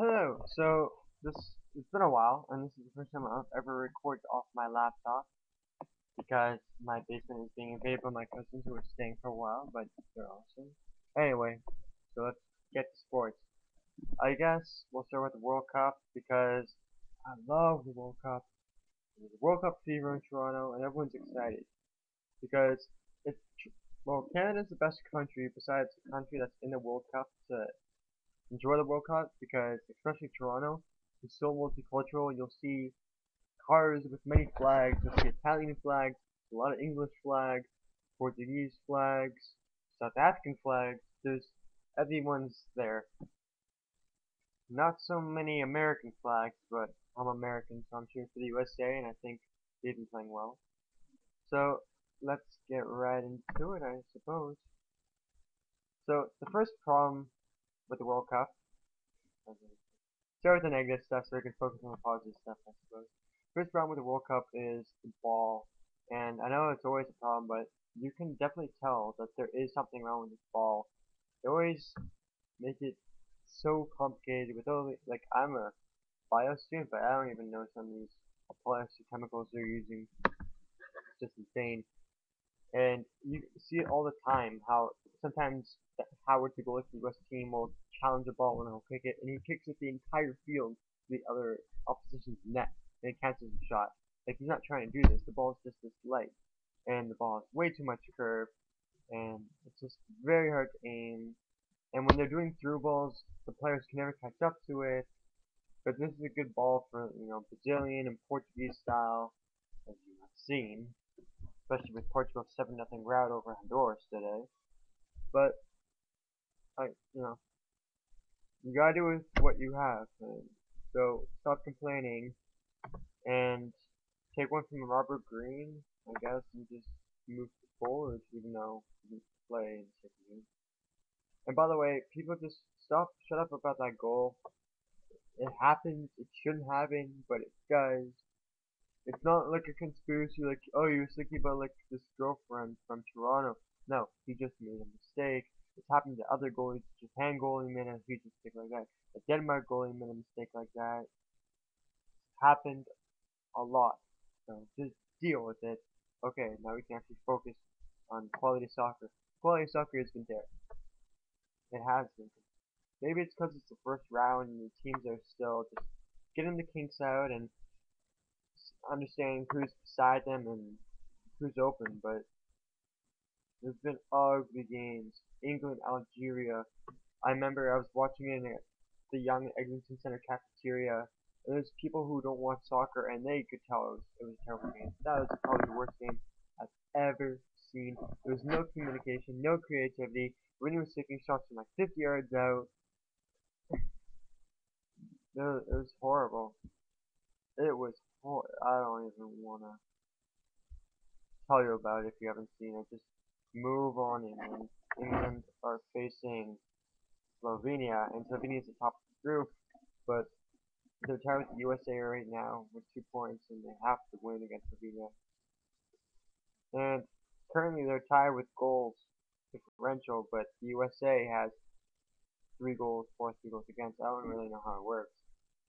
Hello. So this it's been a while, and this is the first time I've ever recorded off my laptop because my basement is being invaded by my cousins who are staying for a while, but they're awesome. Anyway, so let's get to sports. I guess we'll start with the World Cup because I love the World Cup. There's a World Cup fever in Toronto, and everyone's excited because it's Canada's the best country besides the country that's in the World Cup to enjoy the World Cup because, especially Toronto, is so multicultural. You'll see cars with many flags. You'll see Italian flags, a lot of English flags, Portuguese flags, South African flags. There's everyone's there. Not so many American flags, but I'm American, so I'm cheering for the USA, and I think they've been playing well. So let's get right into it, I suppose. So the first problem with the World Cup. Start with the negative stuff so we can focus on the positive stuff, I suppose. First problem with the World Cup is the ball. And I know it's always a problem, but you can definitely tell that there is something wrong with this ball. They always make it so complicated with all the, like, I'm a bio student, but I don't even know some of these plastic chemicals they're using. It's just insane. And you see it all the time, how sometimes Howard, the goalie for the US team, will challenge a ball and he'll kick it, and he kicks it the entire field to the other opposition's net, and it cancels the shot. Like, he's not trying to do this, the ball is just this light, and the ball has way too much curve, and it's just very hard to aim. And when they're doing through balls, the players can never catch up to it, but this is a good ball for, Brazilian and Portuguese style, as you have seen, especially with Portugal's 7-0 rout over Honduras today. But I, you know, you gotta do with what you have. And so stop complaining and take one from Robert Green, I guess, and just move forward, even though he didn't play in the second game. And by the way, people just shut up about that goal. It happens. It shouldn't happen, but it does. It's not like a conspiracy, like, oh, you're thinking about like this girlfriend from Toronto. No, he just made a mistake. It's happened to other goalies. Japan goalie made a huge mistake like that. The Denmark goalie made a mistake like that. It's happened a lot. So just deal with it. Okay, now we can actually focus on quality soccer. Quality soccer has been there. It has been. Maybe it's because it's the first round and the teams are still just getting the kinks out and understanding who's beside them and who's open, but there's been ugly games. England, Algeria. I remember I was watching it in the Young Eglinton Center cafeteria. And there's people who don't watch soccer, and they could tell it was a terrible game. That was probably the worst game I've ever seen. There was no communication, no creativity. Rooney was taking shots from like 50 yards out. It was horrible. It was I don't even want to tell you about it if you haven't seen it. Just move on, England. England are facing Slovenia, and Slovenia is the top of the group, but they're tied with the USA right now with 2 points, and they have to win against Slovenia. And currently they're tied with goals differential, but the USA has 3 goals for, 3 goals against. I don't really know how it works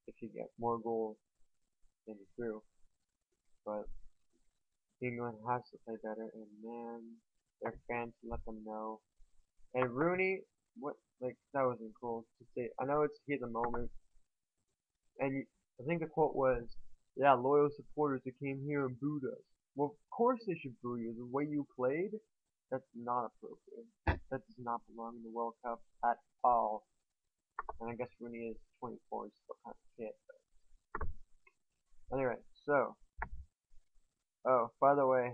if you get more goals than you do, but England has to play better, and man, their fans let them know. And Rooney, what, like, that wasn't cool to say. I know it's heat of the moment, and I think the quote was, yeah, loyal supporters that came here and booed us. Well, of course they should boo you. The way you played, that's not appropriate. That does not belong in the World Cup at all. And I guess Rooney is 24, he's still kind of a kid. But anyway, so, oh, by the way,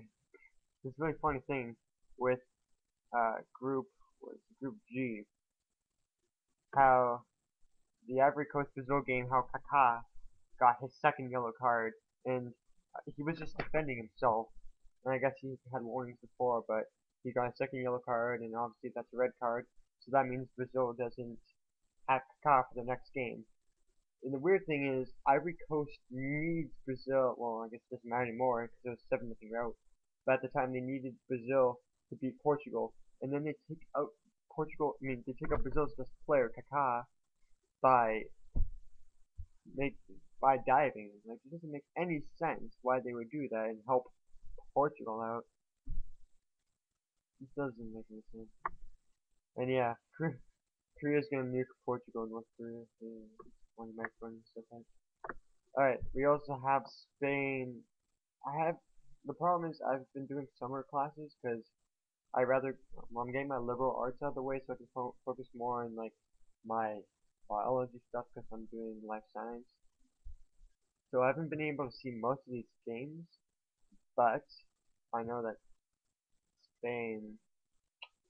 this really funny thing with group, group G, how the Ivory Coast Brazil game, how Kaká got his second yellow card, and he was just defending himself. And I guess he had warnings before, but he got a second yellow card, and obviously that's a red card. So that means Brazil doesn't have Kaká for the next game. And the weird thing is, Ivory Coast needs Brazil. Well, I guess it doesn't matter anymore because it was 7-0 rout. But at the time, they needed Brazil to beat Portugal, and then they take out Brazil's best player, Kaká, by make by diving. Like it doesn't make any sense why they would do that and help Portugal out. It doesn't make any sense. And yeah, Korea's gonna nuke Portugal and North Korea. One of my friends said that. Alright, we also have Spain. I have the problem is I've been doing summer classes because I rather well, I'm getting my liberal arts out of the way so I can focus more on like my biology stuff because I'm doing life science. So I haven't been able to see most of these games, but I know that Spain.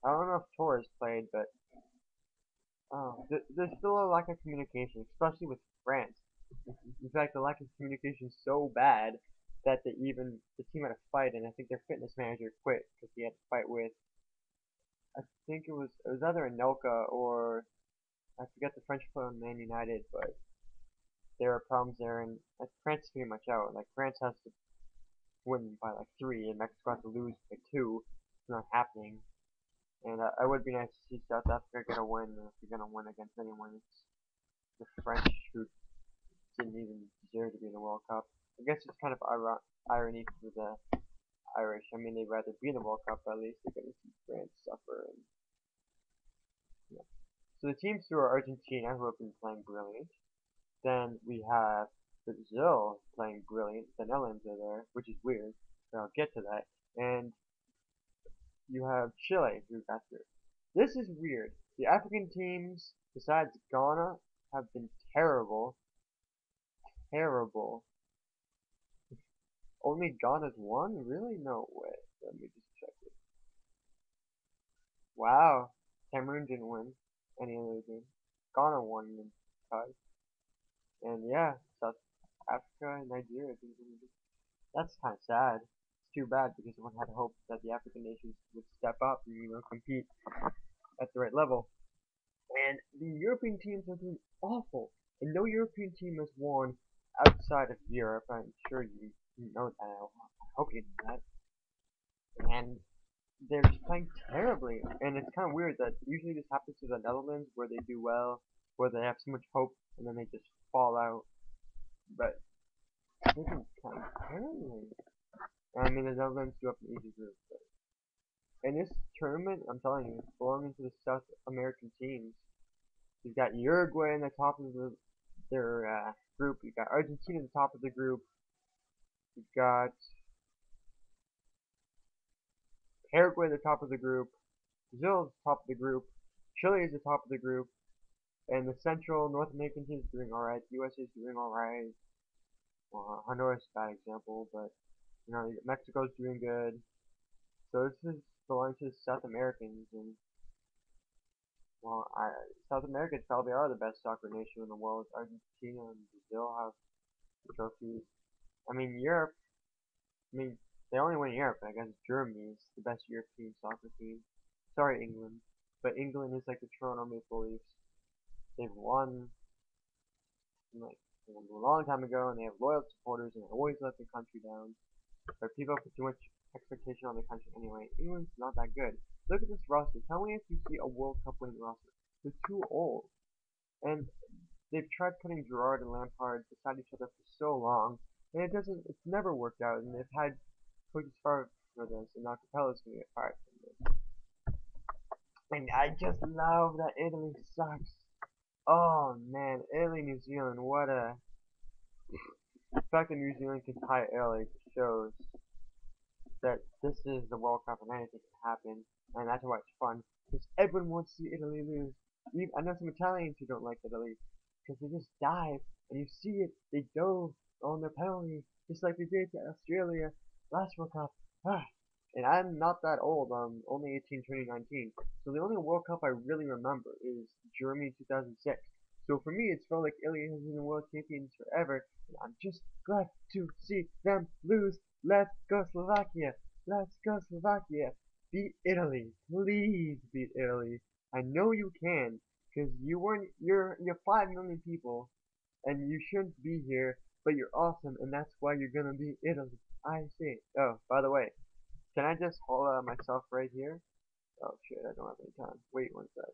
I don't know if Torres played, but there's still a lack of communication, especially with France. In fact, the lack of communication is so bad that the team had a fight, and I think their fitness manager quit because he had to fight with I think it was either Anelka or I forget the French player on Man United, but there are problems there, and France is pretty much out. Like France has to win by like 3, and Mexico has to lose by 2. It's not happening. And it would be nice to see South Africa get a win. And if you're gonna win against anyone, it's the French who didn't even deserve to be in the World Cup. I guess it's kind of irony for the Irish. I mean, they'd rather be in the World Cup, but at least they're gonna see France suffer. And yeah. So the teams who are Argentina, who have been playing brilliant. Then we have Brazil playing brilliant. The Netherlands are there, which is weird, but I'll get to that. And you have Chile, who got through. This is weird. The African teams, besides Ghana, have been terrible. Terrible. Only Ghana's won? Really? No way. Let me just check it. Wow. Cameroon didn't win any other game. Ghana won and tied. And yeah, South Africa and Nigeria didn't win. That's kind of sad. It's too bad because everyone had hope that the African nations would step up and compete at the right level. And the European teams are doing awful. And no European team has won outside of Europe. I'm sure you know that. I hope you know that. And they're just playing terribly. And it's kind of weird that usually this happens to the Netherlands where they do well, where they have so much hope, and then they just fall out. But they're doing kind of terribly. I mean, the Netherlands do have an easy group. But in this tournament, I'm telling you, belonging to the South American teams, you've got Uruguay in the top of their group. You've got Argentina at the top of the group. You've got Paraguay at the top of the group. Brazil at the top of the group. Chile is the top of the group. And the Central North American teams are doing alright. The USA is doing alright. Honduras is a bad example, but Mexico's doing good. So this is belonging to the South Americans, and well, South Americans probably are the best soccer nation in the world. Argentina and Brazil have trophies. I mean, Europe. I mean, they only win Europe. I guess Germany is the best European soccer team. Sorry, England, but England is like the Toronto Maple Leafs. They've won like a long time ago, and they have loyal supporters, and they always let the country down. But people put too much expectation on the country anyway. England's not that good. Look at this roster. Tell me if you see a World Cup winning roster. They're too old. And they've tried putting Gerrard and Lampard beside each other for so long, and it's never worked out, and they've had coaches fired for this, and now Capella's gonna get fired from this. And I just love that Italy sucks. Oh man, Italy, New Zealand, what a... The fact that New Zealand can tie Italy shows that this is the World Cup and anything can happen, and that's why it's fun, because everyone wants to see Italy lose. Even, I know some Italians who don't like Italy, because they just dive, and you see it, they dove on their penalty, just like they did to Australia last World Cup. And I'm not that old, I'm only 18, turning 19, so the only World Cup I really remember is Germany 2006. So for me, it's felt like Italy has been world champions forever, and I'm just glad to see them lose. Let's go Slovakia! Let's go Slovakia! Beat Italy! Please beat Italy! I know you can, because you're 5 million people, and you shouldn't be here, but you're awesome, and that's why you're gonna beat Italy. I see. Oh, by the way, can I just hold myself right here? Oh shit, I don't have any time. Wait one sec.